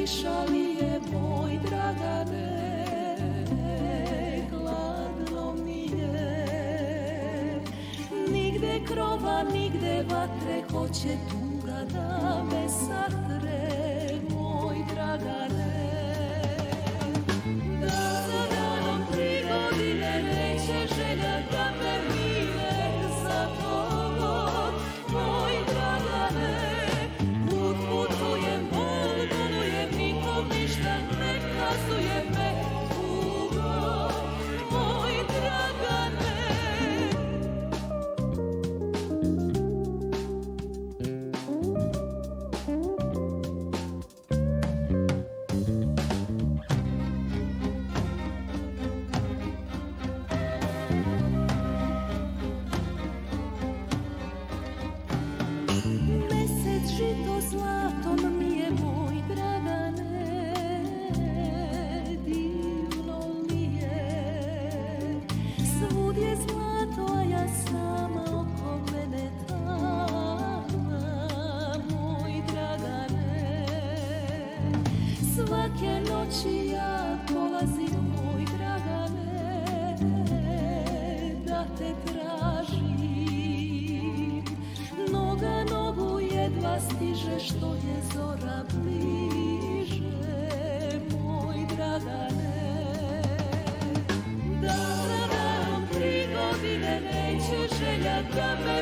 kiša lije, moj Dragane, hladno mi je. Nigde krova, nigde vatre, hoće tuga da me satre, moj Dragane. Dan za danom 3 godine neće želja da me mine za tobom, moj Dragane. Put putujem, bol bolujem, nikom ništa ne kazuje me tugo, moj Dragane. Mesec žito zlatom mi je, moj Dragane, divno mi je. Svud je zlato, a ja sama oko mene tama, moj Dragane. Svake noći ja dolazim, moj Dragane, da te tražim. Noga nogu jedva stiže, što je zora bliže, moj Dragane. Dan za danom 3 godine neće želja da me